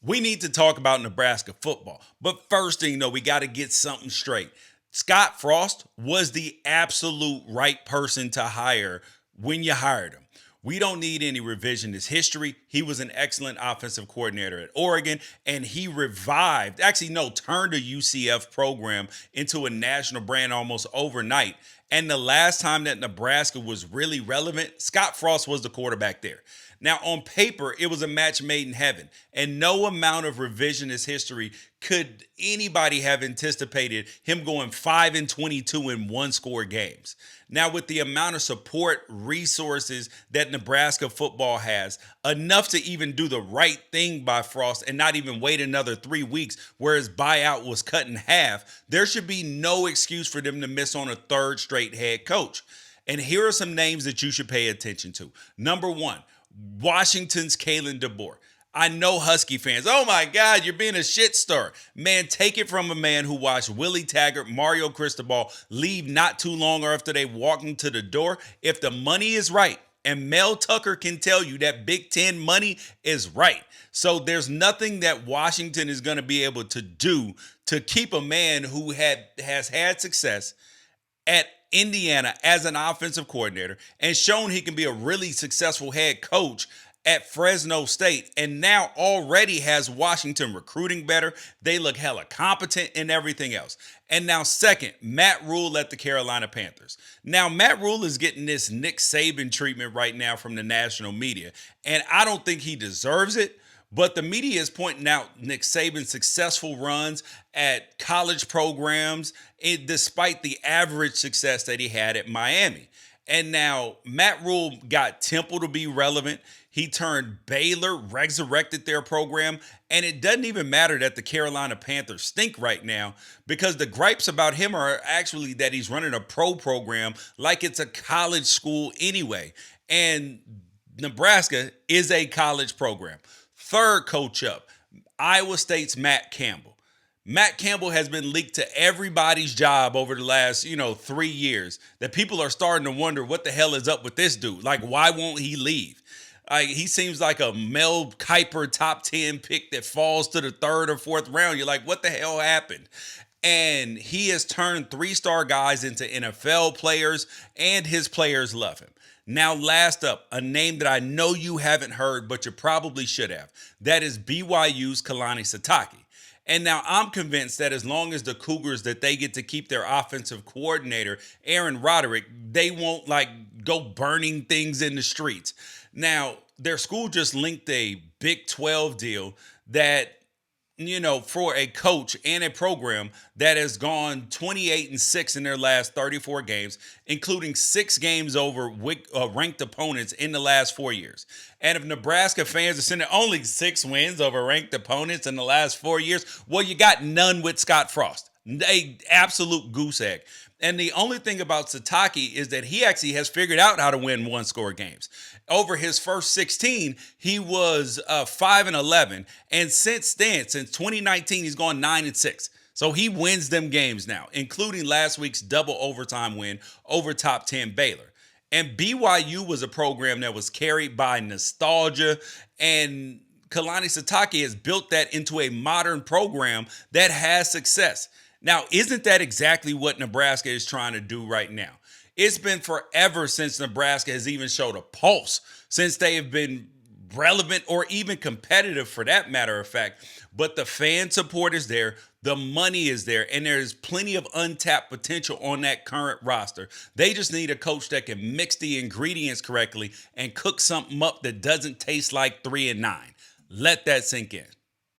We need to talk about Nebraska football. But first thing, we got to get something straight. Scott Frost was the absolute right person to hire when you hired him. We don't need any revisionist history. He was an excellent offensive coordinator at Oregon, and he revived, actually, no, turned a UCF program into a national brand almost overnight. And the last time that Nebraska was really relevant, Scott Frost was the quarterback there. Now, on paper, it was a match made in heaven, and no amount of revisionist history could anybody have anticipated him going 5-22 in one-score games. Now, with the amount of support, resources that Nebraska football has, enough to even do the right thing by Frost and not even wait another 3 weeks where his buyout was cut in half, there should be no excuse for them to miss on a third straight head coach. And here are some names that you should pay attention to. Number one, Washington's Kalen DeBoer. I know Husky fans, oh my God, you're being a shit stir. Man, take it from a man who watched Willie Taggart, Mario Cristobal leave not too long after they walked into the door. If the money is right, and Mel Tucker can tell you that Big Ten money is right. So there's nothing that Washington is going to be able to do to keep a man who has had success at Indiana as an offensive coordinator and shown he can be a really successful head coach at Fresno State, and now already has Washington recruiting better. They look hella competent and everything else. And now second, Matt Rule at the Carolina Panthers. Now, Matt Rule is getting this Nick Saban treatment right now from the national media, and I don't think he deserves it. But the media is pointing out Nick Saban's successful runs at college programs, despite the average success that he had at Miami. And now Matt Rule got Temple to be relevant. He turned Baylor, resurrected their program. And it doesn't even matter that the Carolina Panthers stink right now, because the gripes about him are actually that he's running a pro program like it's a college school anyway. And Nebraska is a college program. Third coach up, Iowa State's Matt Campbell. Matt Campbell has been leaked to everybody's job over the last, 3 years, that people are starting to wonder what the hell is up with this dude. Like, why won't he leave? He seems like a Mel Kiper top 10 pick that falls to the third or fourth round. You're like, what the hell happened? And he has turned 3-star guys into NFL players, and his players love him. Now, last up, a name that I know you haven't heard, but you probably should have. That is BYU's Kalani Sitake. And now I'm convinced that as long as the Cougars, that they get to keep their offensive coordinator, Aaron Roderick, they won't go burning things in the streets. Now, their school just linked a Big 12 deal that, for a coach and a program that has gone 28-6 in their last 34 games, including 6 games over ranked opponents in the last 4 years. And if Nebraska fans are sending only 6 wins over ranked opponents in the last 4 years, well, you got none with Scott Frost. A absolute goose egg. And the only thing about Sitake is that he actually has figured out how to win one-score games. Over his first 16, he was 5-11, and since then, since 2019, he's gone 9-6. So he wins them games now, including last week's double overtime win over top 10 Baylor. And BYU was a program that was carried by nostalgia, and Kalani Sitake has built that into a modern program that has success. Now, isn't that exactly what Nebraska is trying to do right now? It's been forever since Nebraska has even showed a pulse, since they have been relevant or even competitive, for that matter of fact. But the fan support is there, the money is there, and there's plenty of untapped potential on that current roster. They just need a coach that can mix the ingredients correctly and cook something up that doesn't taste like 3 and 9. Let that sink in.